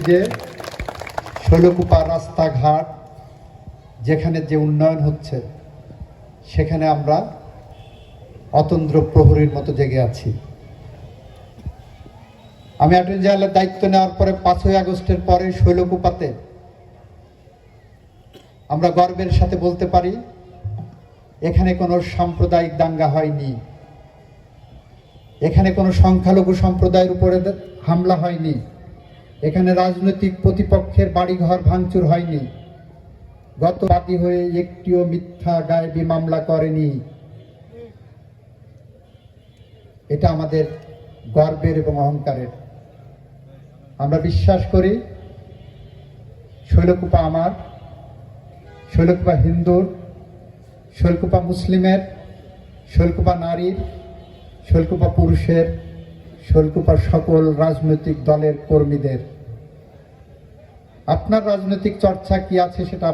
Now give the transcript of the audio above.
যে শৈলকুপা রাস্তাঘাট যেখানে যে উন্নয়ন হচ্ছে সেখানে আমরা অতন্দ্র প্রহরীর মতো জেগে আছি। আমি অ্যাটর্নি জেনারেলের দায়িত্ব নেওয়ার পরে 5ই আগস্টের পরে শৈলকুপাতে আমরা গর্বের সাথে বলতে পারি এখানে কোনো সাম্প্রদায়িক দাঙ্গা হয়নি, এখানে কোনো সংখ্যালঘু সম্প্রদায়ের উপরে হামলা হয়নি, এখানে রাজনৈতিক প্রতিপক্ষের বাড়িঘর ভাঙচুর হয়নি, গত বাদী হয়ে একটিও মিথ্যা গায়েবী মামলা করেনি। এটা আমাদের গর্বের এবং অহংকারের। আমরা বিশ্বাস করি শৈলকুপা আমার, শৈলকুপা হিন্দুর, শৈলকুপা মুসলিমের, শৈলকুপা নারীর, শৈলকুপা পুরুষের, শৈলকুপার সকল রাজনৈতিক দলের কর্মীদের। আপনার রাজনৈতিক চর্চা কি আছে সেটা